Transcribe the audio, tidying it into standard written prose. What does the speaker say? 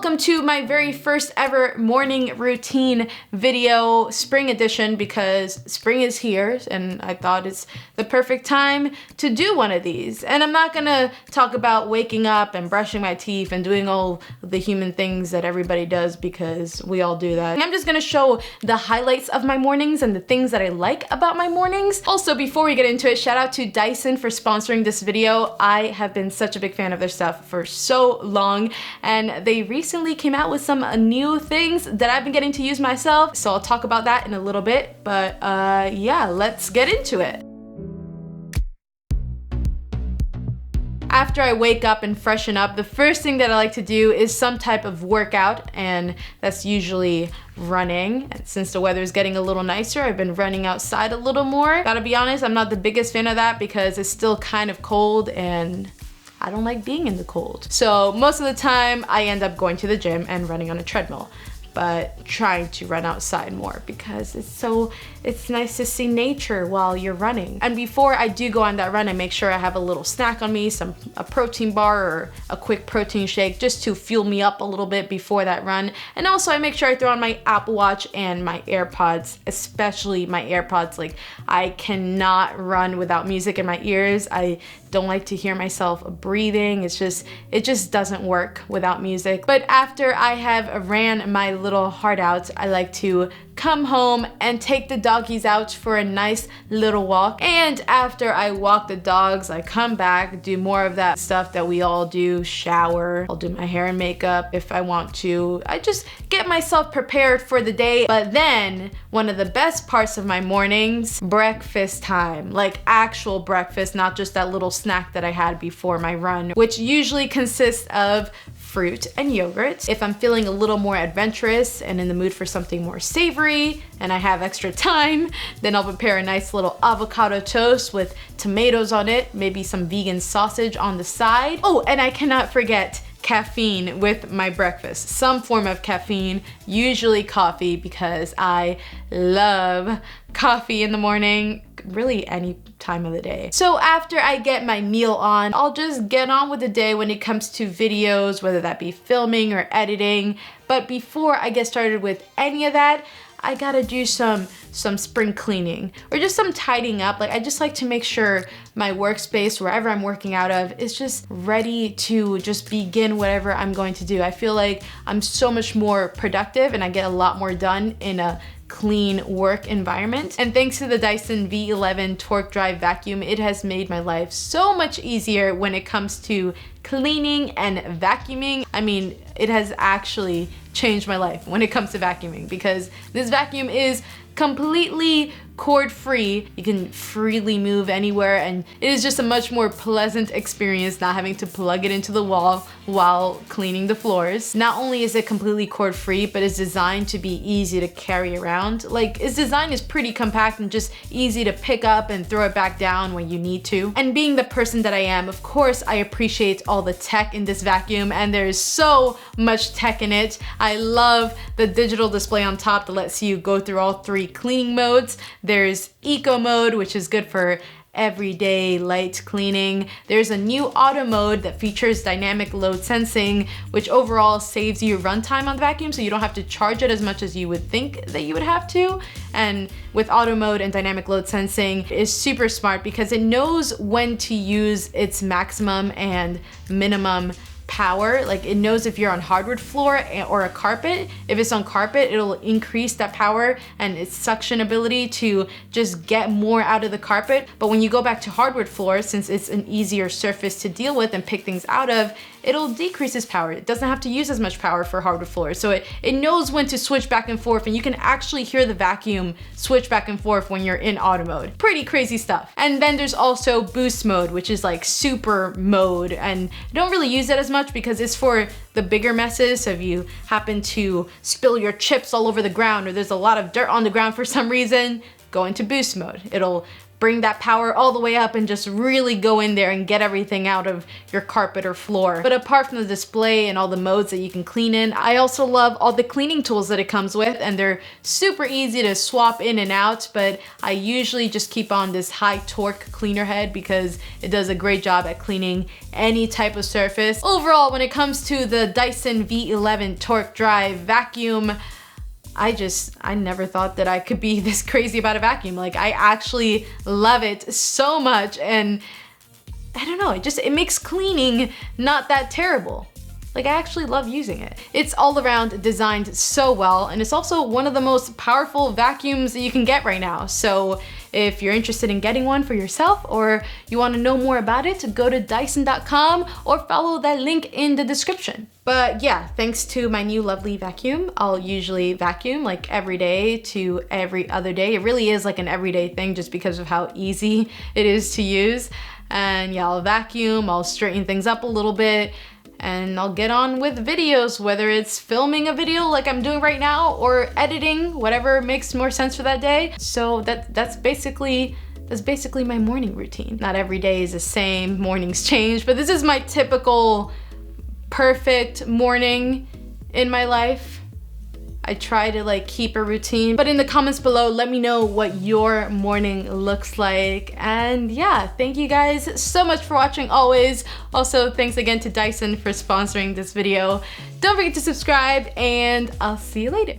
welcome to my very first ever morning routine video, spring edition, because spring is here and I thought it's the perfect time to do one of these. And I'm not gonna talk about waking up and brushing my teeth and doing all the human things that everybody does, because we all do that. I'm just gonna show the highlights of my mornings and the things that I like about my mornings. Also, before we get into it, shout out to Dyson for sponsoring this video. I have been such a big fan of their stuff for so long, and they recently came out with some new things that I've been getting to use myself, so I'll talk about that in a little bit, but yeah, let's get into it. After I wake up and freshen up, the first thing that I like to do is some type of workout, and that's usually running. And since the weather is getting a little nicer, I've been running outside a little more. Gotta be honest, I'm not the biggest fan of that because it's still kind of cold and I don't like being in the cold. So most of the time I end up going to the gym and running on a treadmill, but trying to run outside more because it's nice to see nature while you're running. And before I do go on that run, I make sure I have a little snack on me, a protein bar or a quick protein shake, just to fuel me up a little bit before that run. And also I make sure I throw on my Apple Watch and my AirPods, especially my AirPods. Like, I cannot run without music in my ears. I don't like to hear myself breathing. It just doesn't work without music. But after I have ran my little heart out, I like to come home and take the doggies out for a nice little walk. And after I walk the dogs, I come back, do more of that stuff that we all do, shower. I'll do my hair and makeup if I want to. I just get myself prepared for the day. But then one of the best parts of my mornings, breakfast time, like actual breakfast, not just that little snack that I had before my run, which usually consists of fruit and yogurt. If I'm feeling a little more adventurous and in the mood for something more savory and I have extra time, then I'll prepare a nice little avocado toast with tomatoes on it, maybe some vegan sausage on the side. Oh, and I cannot forget caffeine with my breakfast. Some form of caffeine, usually coffee, because I love coffee in the morning, really any time of the day. So after I get my meal on, I'll just get on with the day when it comes to videos, whether that be filming or editing. But before I get started with any of that, I gotta do some spring cleaning or just some tidying up. Like, I just like to make sure my workspace, wherever I'm working out of, is just ready to just begin whatever I'm going to do. I feel like I'm so much more productive and I get a lot more done in a clean work environment. And thanks to the Dyson V11 Torque Drive vacuum, it has made my life so much easier when it comes to cleaning and vacuuming. I mean, it has actually changed my life when it comes to vacuuming, because this vacuum is completely cord-free. You can freely move anywhere, and it is just a much more pleasant experience not having to plug it into the wall while cleaning the floors. Not only is it completely cord-free, but it's designed to be easy to carry around. Like, its design is pretty compact and just easy to pick up and throw it back down when you need to. And being the person that I am, of course, I appreciate all the tech in this vacuum, and there's so much tech in it. I love the digital display on top that lets you go through all 3 cleaning modes. There's eco mode, which is good for everyday light cleaning. There's a new auto mode that features dynamic load sensing, which overall saves you runtime on the vacuum, so you don't have to charge it as much as you would think that you would have to. And with auto mode and dynamic load sensing, is super smart because it knows when to use its maximum and minimum power. Like, it knows if you're on hardwood floor or a carpet. If it's on carpet, it'll increase that power and its suction ability to just get more out of the carpet. But when you go back to hardwood floors, since it's an easier surface to deal with and pick things out of, it'll decrease its power. It doesn't have to use as much power for hardwood floors. So it knows when to switch back and forth, and you can actually hear the vacuum switch back and forth when you're in auto mode. Pretty crazy stuff. And then there's also boost mode, which is like super mode, and I don't really use it as much because it's for the bigger messes. So if you happen to spill your chips all over the ground, or there's a lot of dirt on the ground for some reason, go into boost mode. It'll bring that power all the way up and just really go in there and get everything out of your carpet or floor. But apart from the display and all the modes that you can clean in, I also love all the cleaning tools that it comes with, and they're super easy to swap in and out, but I usually just keep on this high torque cleaner head because it does a great job at cleaning any type of surface. Overall, when it comes to the Dyson V11 Torque Drive vacuum, I never thought that I could be this crazy about a vacuum. Like, I actually love it so much, and I don't know, it makes cleaning not that terrible. Like, I actually love using it. It's all around designed so well, and it's also one of the most powerful vacuums that you can get right now. So if you're interested in getting one for yourself, or you want to know more about it, go to Dyson.com or follow that link in the description. But yeah, thanks to my new lovely vacuum, I'll usually vacuum like every day to every other day. It really is like an everyday thing just because of how easy it is to use. And yeah, I'll vacuum, I'll straighten things up a little bit, and I'll get on with videos, whether it's filming a video like I'm doing right now or editing, whatever makes more sense for that day. So that's basically my morning routine. Not every day is the same, mornings change, but this is my typical perfect morning in my life. I try to like keep a routine, but in the comments below, let me know what your morning looks like. And yeah, thank you guys so much for watching always. Also, thanks again to Dyson for sponsoring this video. Don't forget to subscribe, and I'll see you later.